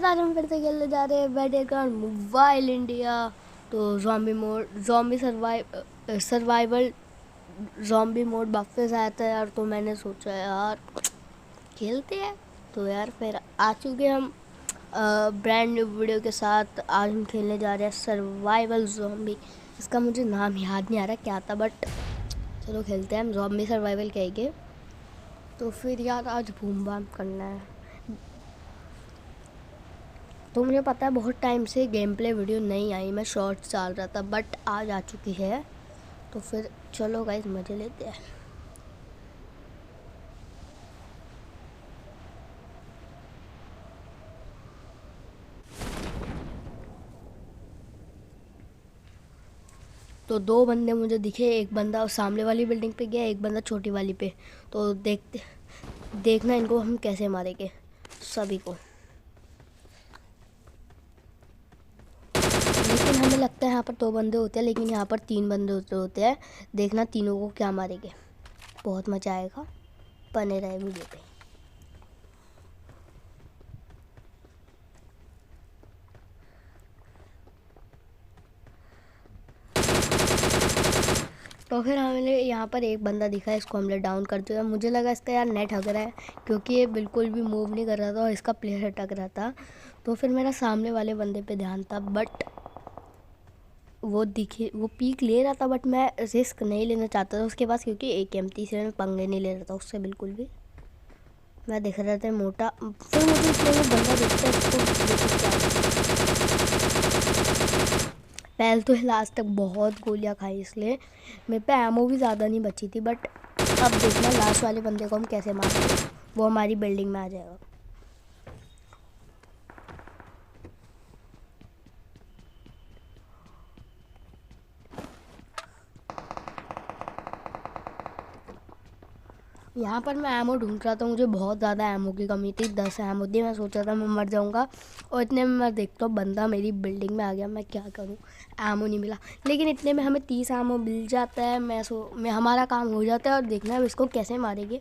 आज हम फिर से खेलने जा रहे हैं बैटलग्राउंड मोबाइल इंडिया। तो zombie mode, survival zombie mode वापस आया था यार। तो मैंने सोचा यार खेलते हैं। तो यार फिर आ चुके हम ब्रांड न्यू वीडियो के साथ। आज हम खेलने जा रहे हैं सर्वाइवल ज़ॉम्बी। इसका मुझे नाम याद नहीं आ रहा क्या था, बट चलो खेलते हैं हम। ज़ॉम्बी सर्वाइवल कहेंगे। तो फिर यार आज बूम बाम करना है। तो मुझे पता है बहुत टाइम से गेम प्ले वीडियो नहीं आई, मैं शॉर्ट्स डाल रहा था, बट आज आ चुकी है। तो फिर चलो गाइस मज़े लेते हैं। तो दो बंदे मुझे दिखे, एक बंदा सामने वाली बिल्डिंग पे गया, एक बंदा छोटी वाली पे। तो देखना इनको हम कैसे मारेंगे सभी को। लेकिन हमें लगता है यहाँ पर दो बंदे होते हैं, लेकिन यहाँ पर तीन बंदे होते हैं। देखना तीनों को क्या मारेंगे, बहुत मज़ा आएगा। बने रहे वीडियो पे। तो फिर हमें यहाँ पर एक बंदा दिखा, इसको हमने डाउन करते हुए। मुझे लगा इसका यार नेट हग रहा है, क्योंकि ये बिल्कुल भी मूव नहीं कर रहा था और इसका प्लेयर अटक रहा था। तो फिर मेरा सामने वाले बंदे पे ध्यान था, बट वो पीक ले रहा था, बट मैं रिस्क नहीं लेना चाहता था उसके पास, क्योंकि एक एम्प्टी से मैं पंगे नहीं ले रहा था उससे बिल्कुल भी। मैं दिख रहा था मोटा। फिर मुझे इसलिए वो बंदा दिखता है, इसको पहले तो लास्ट तक बहुत गोलियां खाई, इसलिए मेरे पे एमओ भी ज़्यादा नहीं बची थी। बट अब देखना लास्ट वाले बंदे को हम कैसे मारते हैं। वो हमारी बिल्डिंग में आ जाएगा। यहाँ पर मैं एमओ ढूंढ रहा था, मुझे बहुत ज़्यादा एमओ की कमी थी। 10 एमओ थी, मैं सोचा था मैं मर जाऊँगा। और इतने में मैं देखता हूँ बंदा मेरी बिल्डिंग में आ गया। मैं क्या करूँ, एमओ नहीं मिला। लेकिन इतने में हमें 30 एमओ मिल जाता है। मैं हमारा काम हो जाता है। और देखना है इसको कैसे मारेंगे।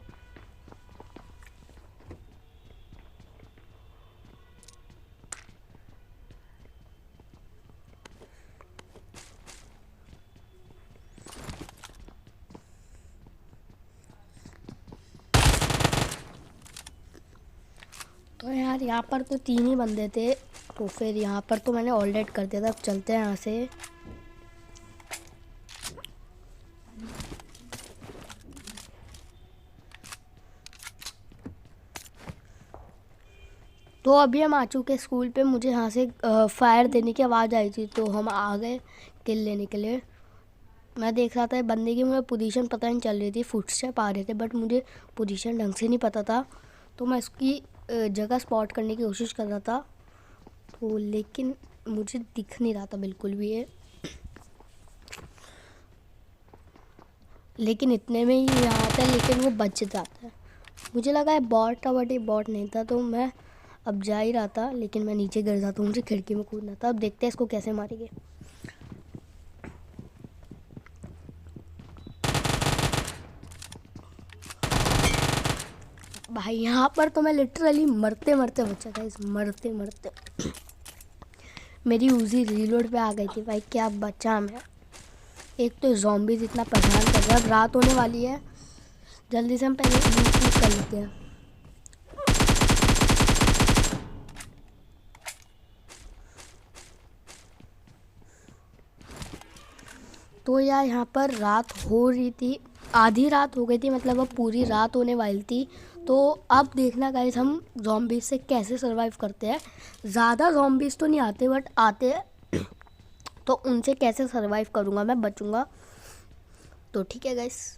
तो यार यहाँ पर तो 3 ही बंदे थे। तो फिर यहाँ पर तो मैंने ऑल डेट कर दिया था। अब चलते हैं यहाँ से। तो अभी हम आ चुके स्कूल पे। मुझे यहाँ से फायर देने की आवाज़ आई थी, तो हम आ गए किल लेने के लिए। मैं देख रहा था बंदे की, मुझे पोजीशन पता नहीं चल रही थी। फुटस्टेप आ रहे थे, बट मुझे पोजीशन ढंग से नहीं पता था। तो मैं इसकी जगह स्पॉट करने की कोशिश कर रहा था, तो लेकिन मुझे दिख नहीं रहा था बिल्कुल भी ये। लेकिन इतने में ही यहाँ आता है, लेकिन वो बच जाता है। मुझे लगा है बॉट था, बट ये बॉट नहीं था। तो मैं अब जा ही रहा था, लेकिन मैं नीचे गिर जाता हूँ। मुझे खिड़की में कूदना था। अब देखते हैं इसको कैसे मारेंगे। भाई यहाँ पर तो मैं लिटरली मरते मरते बचा था, इस मरते मरते। मेरी उजी रीलोड पे आ गई थी भाई, क्या बचा मैं। एक तो ज़ॉम्बीज़ इतना परेशान कर रहा है। अब रात होने वाली है, जल्दी से हम पहले लूट कर लेते हैं। तो यार यहाँ पर रात हो रही थी, आधी रात हो गई थी, मतलब अब पूरी रात होने वाली थी। तो अब देखना गाइस हम ज़ॉम्बीज़ से कैसे सरवाइव करते हैं। ज़्यादा ज़ॉम्बीज़ तो नहीं आते, बट आते हैं। तो उनसे कैसे सरवाइव करूँगा, मैं बचूँगा। तो ठीक है गाइस।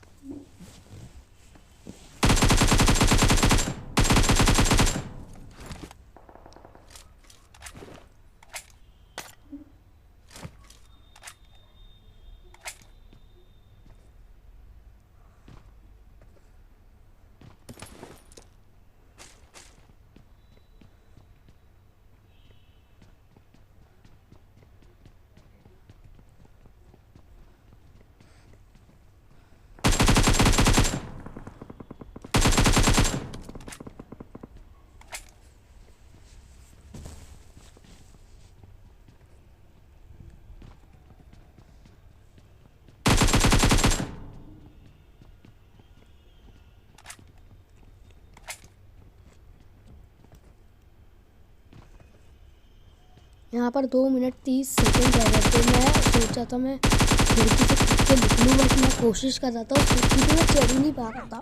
यहाँ पर 2 मिनट 30 सेकंड रह गए थे। मैं सोचा था मैं खिड़की से कूद के निकलूँ, बट मैं कोशिश कर रहा था उस खिड़की पे मैं चढ़ ही नहीं पा रहा था।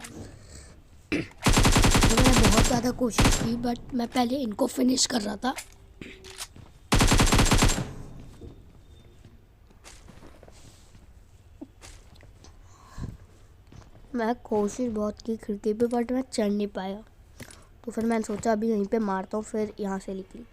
तो मैंने बहुत ज़्यादा कोशिश की, बट मैं पहले इनको फिनिश कर रहा था। मैं कोशिश बहुत की खिड़की पे, बट मैं चढ़ नहीं पाया। तो फिर मैंने सोचा अभी यहीं पे मारता हूँ, फिर यहाँ से निकली।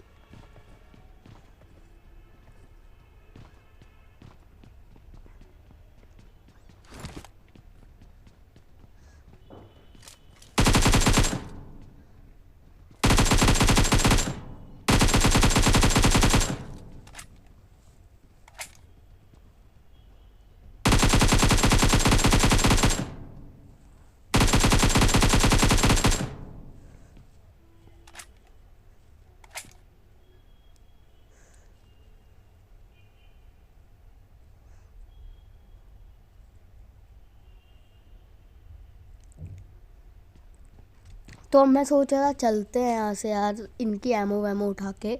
तो अब मैं सोच रहा था चलते हैं यहाँ से यार, इनकी एमो वैमो उठा के।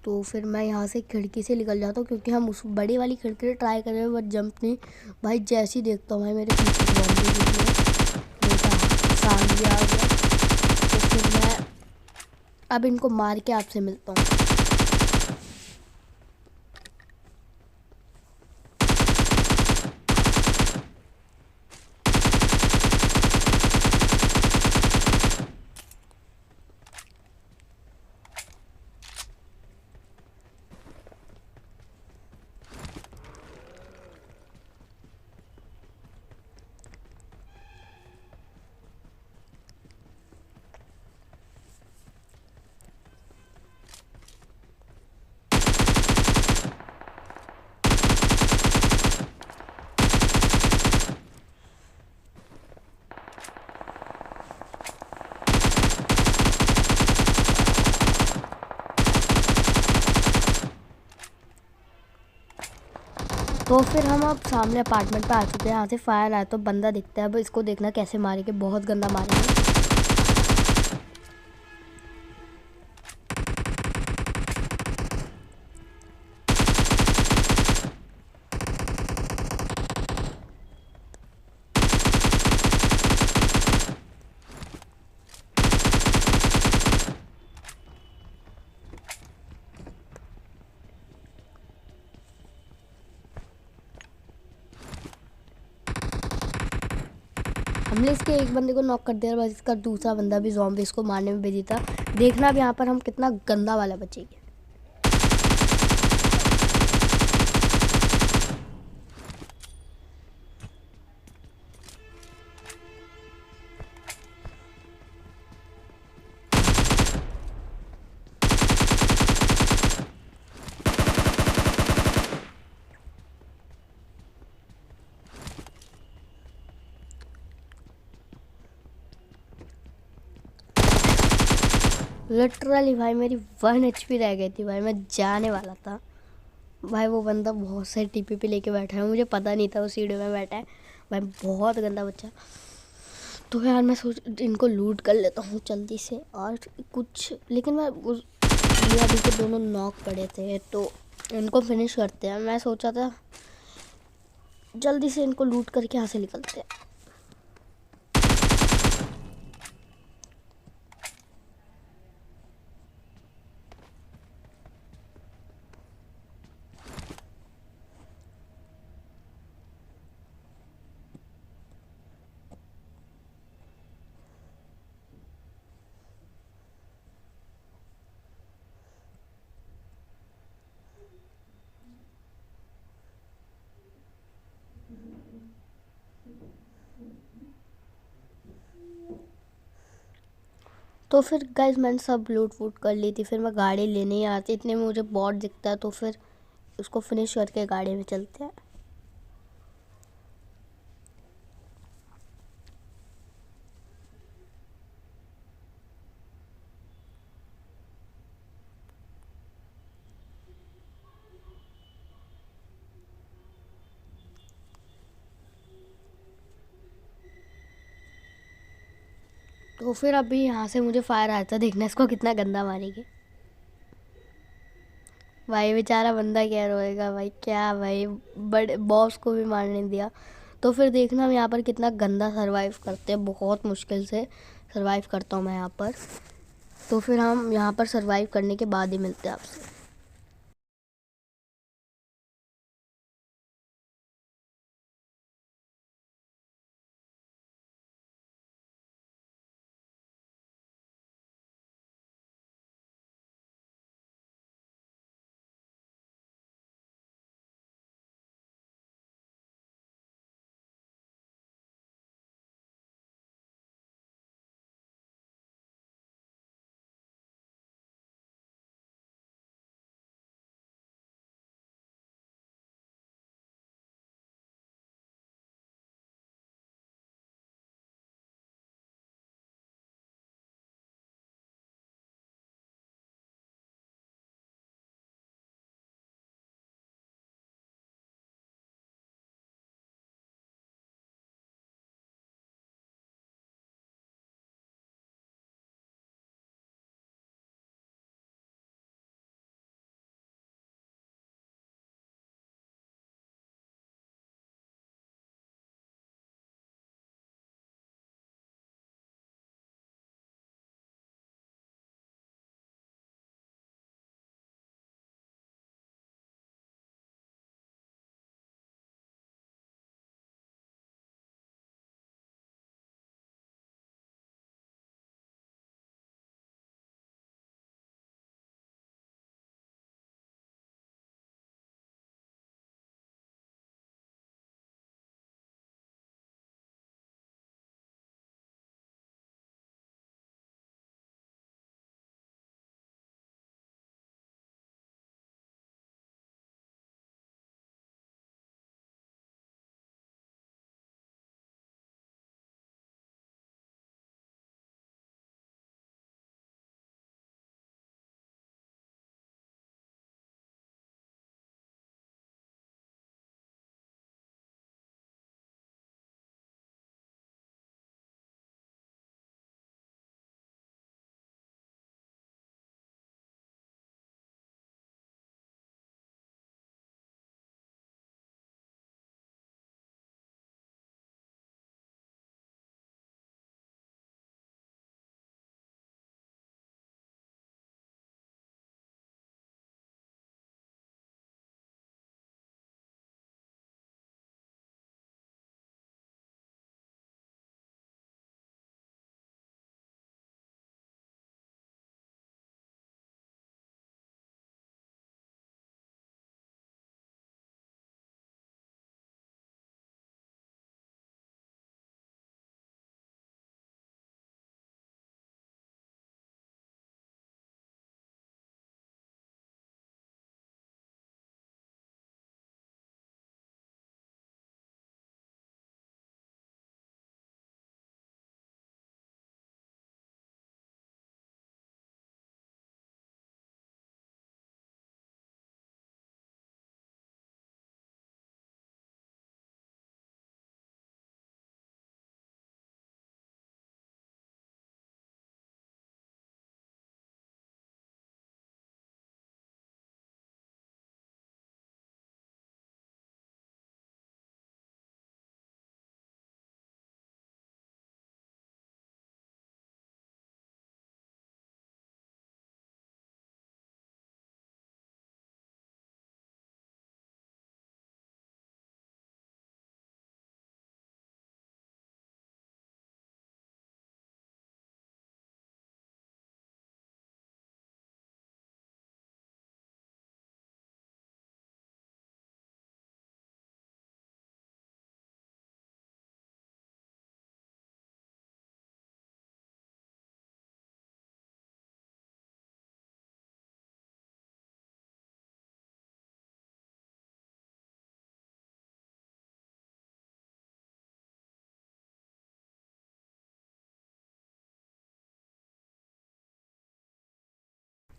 तो फिर मैं यहाँ से खिड़की से निकल जाता हूँ, क्योंकि हम उस बड़ी वाली खिड़की से ट्राई कर रहे हैं, बट जंप नहीं। भाई जैसे ही देखता हूँ भाई मेरे पीछे ज़ॉम्बी निकले, बेटा सामने आ गया। तो फिर मैं अब इनको मार के आपसे मिलता हूँ। तो फिर हम अब सामने अपार्टमेंट पे आ चुके हैं। यहाँ से फायर आया तो बंदा दिखता है, अब इसको देखना कैसे मारेंगे, बहुत गंदा मारेंगे। हमने इसके एक बंदे को नॉक कर दिया, बस इसका दूसरा बंदा भी ज़ॉम्बी इसको मारने में बिजी था। देखना अब यहाँ पर हम कितना गंदा वाला बचेंगे। लिटरली भाई मेरी 1 HP रह गई थी भाई, मैं जाने वाला था। भाई वो बंदा बहुत सारी टीपी पे लेके बैठा है, मुझे पता नहीं था वो सीढ़ी में बैठा है। भाई बहुत गंदा बच्चा। तो यार मैं सोच इनको लूट कर लेता हूँ जल्दी से और कुछ, लेकिन मैं उस ये अभी के दोनों नॉक पड़े थे, तो इनको फिनिश करते हैं। मैं सोचा था जल्दी से इनको लूट करके यहाँ से निकलते हैं। तो फिर गाइज मैंने सब लूट वूट कर ली थी। फिर मैं गाड़ी लेने ही आती, इतने में मुझे बॉट दिखता है, तो फिर उसको फिनिश करके गाड़ी में चलते हैं। तो फिर अभी यहाँ से मुझे फायर आया था, देखना इसको कितना गंदा मारेंगे। भाई बेचारा बंदा क्या रोएगा भाई, क्या भाई, बड़े बॉस को भी मारने दिया। तो फिर देखना हम यहाँ पर कितना गंदा सरवाइव करते हैं, बहुत मुश्किल से सरवाइव करता हूँ मैं यहाँ पर। तो फिर हम यहाँ पर सरवाइव करने के बाद ही मिलते हैं आपसे।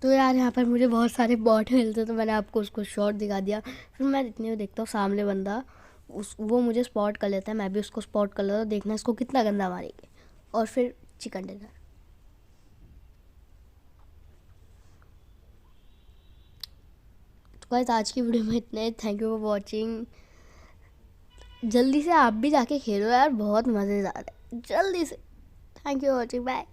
तो यार यहाँ पर मुझे बहुत सारे बॉट मिलते, तो मैंने आपको उसको शॉट दिखा दिया। फिर मैं इतने में देखता हूँ सामने बंदा, उस वो मुझे स्पॉट कर लेता है, मैं भी उसको स्पॉट कर लेता हूँ, देखना इसको कितना गंदा मारेंगे। और फिर चिकन डिनर। गाइस आज की वीडियो में इतने, थैंक यू फॉर वॉचिंग। जल्दी से आप भी जाके खेलो यार, बहुत मज़ेदार है, जल्दी से। Thank you for watching, bye.